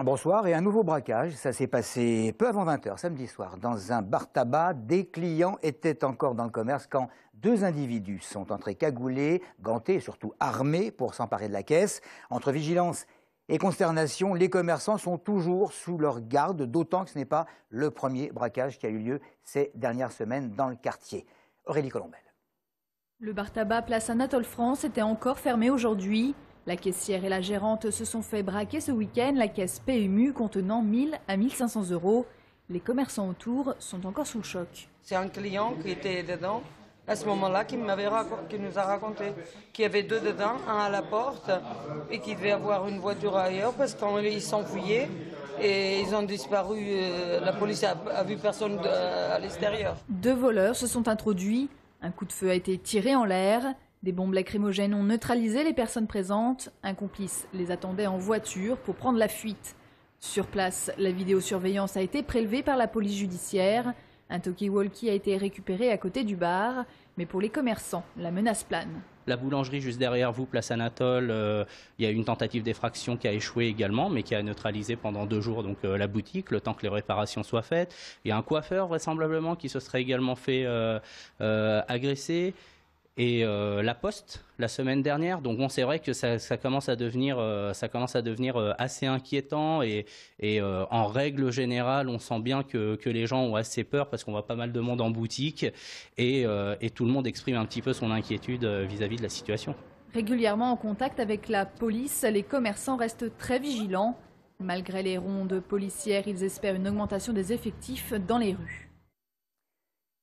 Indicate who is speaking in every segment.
Speaker 1: Bonsoir, et un nouveau braquage, ça s'est passé peu avant 20 h samedi soir. Dans un bar-tabac, des clients étaient encore dans le commerce quand deux individus sont entrés cagoulés, gantés et surtout armés pour s'emparer de la caisse. Entre vigilance et consternation, les commerçants sont toujours sous leur garde, d'autant que ce n'est pas le premier braquage qui a eu lieu ces dernières semaines dans le quartier. Aurélie Colombel.
Speaker 2: Le bar-tabac place Anatole France était encore fermé aujourd'hui. La caissière et la gérante se sont fait braquer ce week-end la caisse PMU contenant 1000 à 1500 euros. Les commerçants autour sont encore sous le choc.
Speaker 3: C'est un client qui était dedans à ce moment-là qui nous a raconté qu'il y avait deux dedans, un à la porte et qu'il devait avoir une voiture ailleurs parce qu'ils s'enfuyaient et ils ont disparu. La police a vu personne à l'extérieur.
Speaker 2: Deux voleurs se sont introduits. Un coup de feu a été tiré en l'air. Des bombes lacrymogènes ont neutralisé les personnes présentes. Un complice les attendait en voiture pour prendre la fuite. Sur place, la vidéosurveillance a été prélevée par la police judiciaire. Un talkie-walkie a été récupéré à côté du bar. Mais pour les commerçants, la menace plane.
Speaker 4: La boulangerie juste derrière vous, place Anatole, il y a une tentative d'effraction qui a échoué également, mais qui a neutralisé pendant 2 jours donc, la boutique, le temps que les réparations soient faites. Il y a un coiffeur vraisemblablement qui se serait également fait agresser. Et la Poste la semaine dernière. Donc bon, c'est vrai que ça commence à devenir assez inquiétant et en règle générale, on sent bien que les gens ont assez peur parce qu'on voit pas mal de monde en boutique et tout le monde exprime un petit peu son inquiétude vis-à-vis de la situation.
Speaker 2: Régulièrement en contact avec la police, les commerçants restent très vigilants. Malgré les rondes policières, ils espèrent une augmentation des effectifs dans les rues.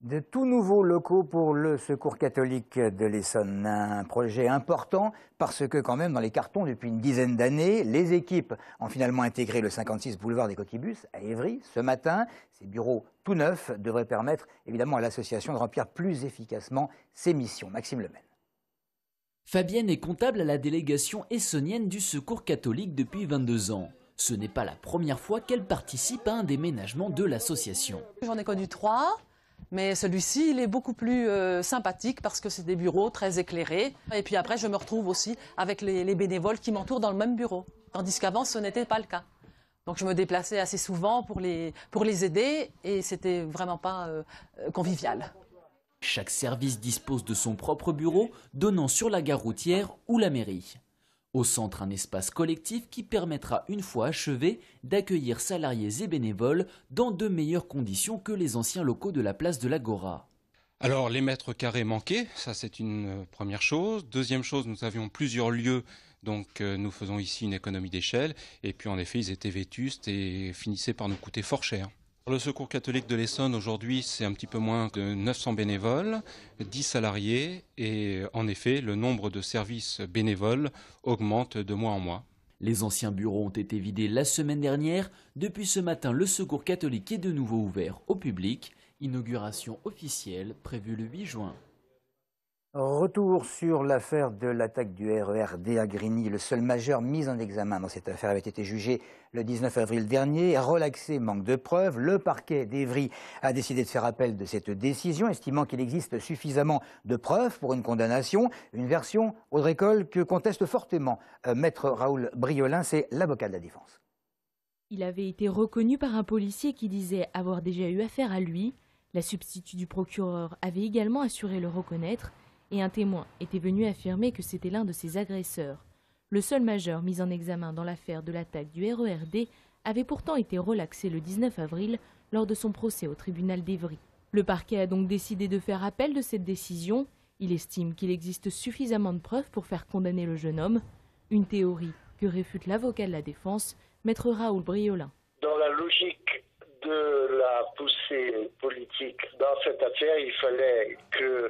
Speaker 1: De tout nouveaux locaux pour le Secours catholique de l'Essonne. Un projet important parce que quand même dans les cartons depuis une dizaine d'années, les équipes ont finalement intégré le 56 boulevard des Coquibus à Évry ce matin. Ces bureaux tout neufs devraient permettre évidemment à l'association de remplir plus efficacement ses missions. Maxime Lemel.
Speaker 5: Fabienne est comptable à la délégation essonnienne du Secours catholique depuis 22 ans. Ce n'est pas la première fois qu'elle participe à un déménagement de l'association.
Speaker 6: J'en ai connu 3. Mais celui-ci, il est beaucoup plus sympathique parce que c'est des bureaux très éclairés. Et puis après, je me retrouve aussi avec les bénévoles qui m'entourent dans le même bureau. Tandis qu'avant, ce n'était pas le cas. Donc je me déplaçais assez souvent pour les aider et c'était vraiment pas convivial.
Speaker 5: Chaque service dispose de son propre bureau donnant sur la gare routière ou la mairie. Au centre, un espace collectif qui permettra, une fois achevé, d'accueillir salariés et bénévoles dans de meilleures conditions que les anciens locaux de la place de l'Agora.
Speaker 7: Alors, les mètres carrés manquaient, ça c'est une première chose. Deuxième chose, nous avions plusieurs lieux, donc nous faisons ici une économie d'échelle. Et puis en effet, ils étaient vétustes et finissaient par nous coûter fort cher. Le Secours catholique de l'Essonne, aujourd'hui, c'est un petit peu moins de 900 bénévoles, 10 salariés, et en effet, le nombre de services bénévoles augmente de mois en mois.
Speaker 5: Les anciens bureaux ont été vidés la semaine dernière. Depuis ce matin, le Secours catholique est de nouveau ouvert au public. Inauguration officielle prévue le 8 juin.
Speaker 1: Retour sur l'affaire de l'attaque du RERD à Grigny. Le seul majeur mis en examen dans cette affaire avait été jugé le 19 avril dernier. Relaxé, manque de preuves. Le parquet d'Évry a décidé de faire appel de cette décision, estimant qu'il existe suffisamment de preuves pour une condamnation. Une version, Audrey Coll, que conteste fortement maître Raoul Briolin, c'est l'avocat de la défense.
Speaker 8: Il avait été reconnu par un policier qui disait avoir déjà eu affaire à lui. La substitut du procureur avait également assuré le reconnaître. Et un témoin était venu affirmer que c'était l'un de ses agresseurs. Le seul majeur mis en examen dans l'affaire de l'attaque du RERD avait pourtant été relaxé le 19 avril lors de son procès au tribunal d'Évry. Le parquet a donc décidé de faire appel de cette décision. Il estime qu'il existe suffisamment de preuves pour faire condamner le jeune homme. Une théorie que réfute l'avocat de la défense, maître Raoul Briolin.
Speaker 9: Dans la logique de la poussée politique dans cette affaire, il fallait que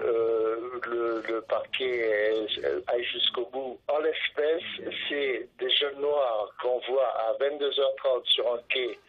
Speaker 9: le parquet aille jusqu'au bout. En l'espèce, c'est des jeunes noirs qu'on voit à 22h30 sur un quai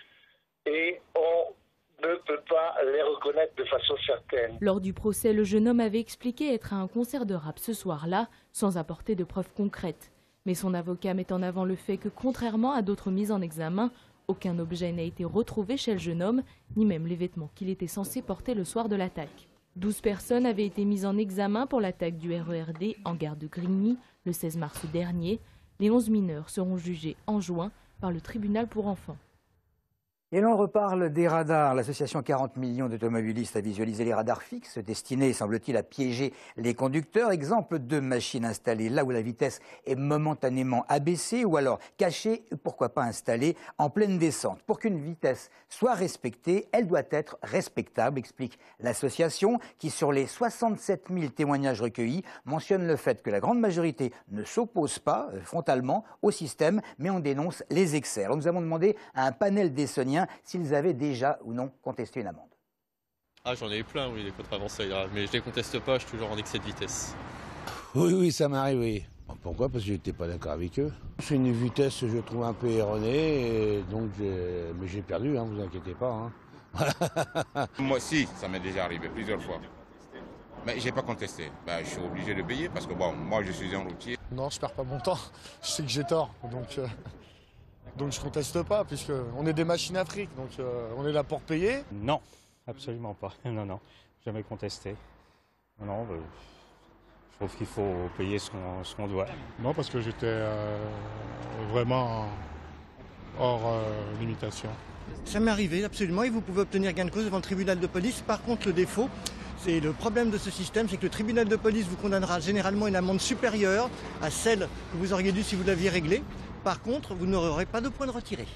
Speaker 9: et on ne peut pas les reconnaître de façon certaine.
Speaker 8: Lors du procès, le jeune homme avait expliqué être à un concert de rap ce soir-là, sans apporter de preuves concrètes. Mais son avocat met en avant le fait que, contrairement à d'autres mises en examen, aucun objet n'a été retrouvé chez le jeune homme, ni même les vêtements qu'il était censé porter le soir de l'attaque. 12 personnes avaient été mises en examen pour l'attaque du RERD en gare de Grigny le 16 mars dernier. Les 11 mineurs seront jugés en juin par le tribunal pour enfants.
Speaker 1: Et l'on reparle des radars. L'association 40 millions d'automobilistes a visualisé les radars fixes destinés, semble-t-il, à piéger les conducteurs. Exemple de machines installées là où la vitesse est momentanément abaissée ou alors cachée, pourquoi pas installée en pleine descente. Pour qu'une vitesse soit respectée, elle doit être respectable, explique l'association qui, sur les 67 000 témoignages recueillis, mentionne le fait que la grande majorité ne s'oppose pas frontalement au système, mais on dénonce les excès. Alors nous avons demandé à un panel d'Essonniens s'ils avaient déjà ou non contesté une amende.
Speaker 10: Ah, j'en ai eu plein, oui, des contraventions, mais je les conteste pas, je suis toujours en excès de vitesse.
Speaker 11: Oui, ça m'arrive, oui. Pourquoi? Parce que je n'étais pas d'accord avec eux. C'est une vitesse, je trouve, un peu erronée, et donc mais j'ai perdu, hein, vous inquiétez pas. Hein.
Speaker 12: Moi aussi, ça m'est déjà arrivé plusieurs fois. Mais j'ai pas contesté. Je suis obligé de payer parce que bon, moi je suis un routier.
Speaker 13: Non, je perds pas mon temps. Je sais que j'ai tort, donc je conteste pas, puisqu'on est des machines à fric, donc on est là pour payer.
Speaker 14: Non, absolument pas. Non, jamais contesté. Non, je trouve qu'il faut payer ce qu'on doit.
Speaker 13: Non, parce que j'étais vraiment hors limitation.
Speaker 15: Ça m'est arrivé, absolument, et vous pouvez obtenir gain de cause devant le tribunal de police. Par contre, le défaut, c'est le problème de ce système, c'est que le tribunal de police vous condamnera généralement une amende supérieure à celle que vous auriez dû si vous l'aviez réglée. Par contre, vous n'aurez pas de point de retiré.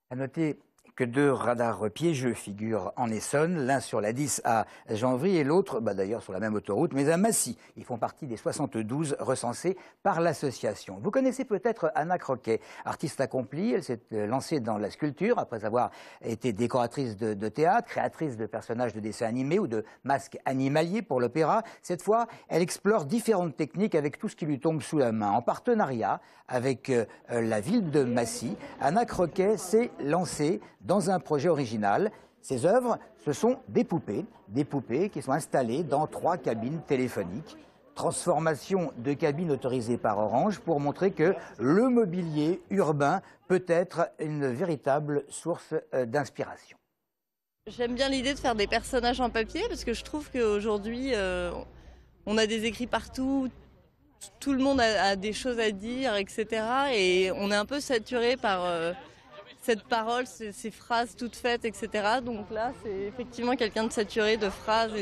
Speaker 1: À noter que 2 radars piégeux figurent en Essonne, l'un sur la 10 à Janvry et l'autre, d'ailleurs sur la même autoroute, mais à Massy. Ils font partie des 72 recensés par l'association. Vous connaissez peut-être Anna Croquet, artiste accomplie. Elle s'est lancée dans la sculpture après avoir été décoratrice de théâtre, créatrice de personnages de dessins animés ou de masques animaliers pour l'opéra. Cette fois, elle explore différentes techniques avec tout ce qui lui tombe sous la main. En partenariat avec la ville de Massy, Anna Croquet s'est lancée dans un projet original. Ces œuvres, ce sont des poupées qui sont installées dans 3 cabines téléphoniques. Transformation de cabines autorisées par Orange pour montrer que le mobilier urbain peut être une véritable source d'inspiration.
Speaker 16: J'aime bien l'idée de faire des personnages en papier parce que je trouve qu'aujourd'hui, on a des écrits partout. Tout le monde a des choses à dire, etc. Et on est un peu saturé par cette parole, ces phrases toutes faites, etc. Donc là, c'est effectivement quelqu'un de saturé de phrases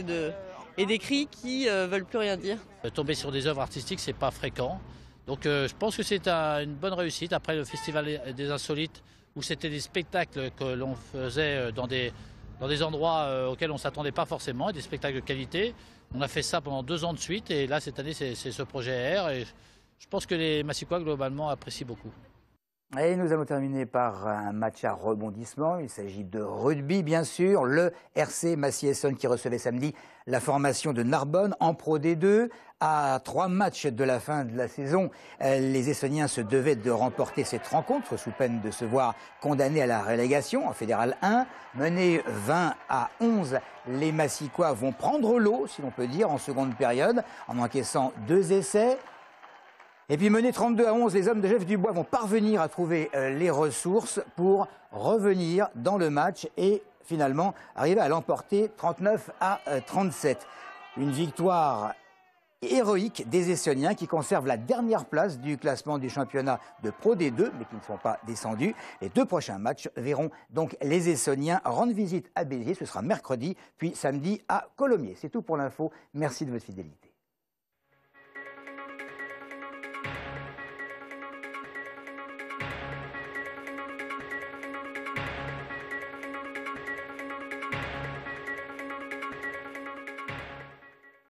Speaker 16: et d'écrits qui veulent plus rien dire.
Speaker 17: Tomber sur des œuvres artistiques, c'est pas fréquent. Donc je pense que c'est une bonne réussite. Après le Festival des Insolites, où c'était des spectacles que l'on faisait dans des endroits auxquels on ne s'attendait pas forcément, des spectacles de qualité. On a fait ça pendant 2 ans de suite et là, cette année, c'est ce projet R. Et je pense que les Massiccois, globalement, apprécient beaucoup.
Speaker 1: Et nous allons terminer par un match à rebondissement. Il s'agit de rugby, bien sûr. Le RC Massy-Essonne qui recevait samedi la formation de Narbonne en Pro D2. À 3 matchs de la fin de la saison, les Essonniens se devaient de remporter cette rencontre sous peine de se voir condamnés à la relégation en Fédéral 1. Menés 20-11, les Massiccois vont prendre l'eau, si l'on peut dire, en seconde période, en encaissant 2 essais. Et puis menés 32-11, les hommes de Jeff Dubois vont parvenir à trouver les ressources pour revenir dans le match et finalement arriver à l'emporter 39-37. Une victoire héroïque des Essonniens qui conservent la dernière place du classement du championnat de Pro D2, mais qui ne sont pas descendus. Les 2 prochains matchs verront donc les Essonniens rendre visite à Béziers. Ce sera mercredi, puis samedi à Colomiers. C'est tout pour l'info. Merci de votre fidélité.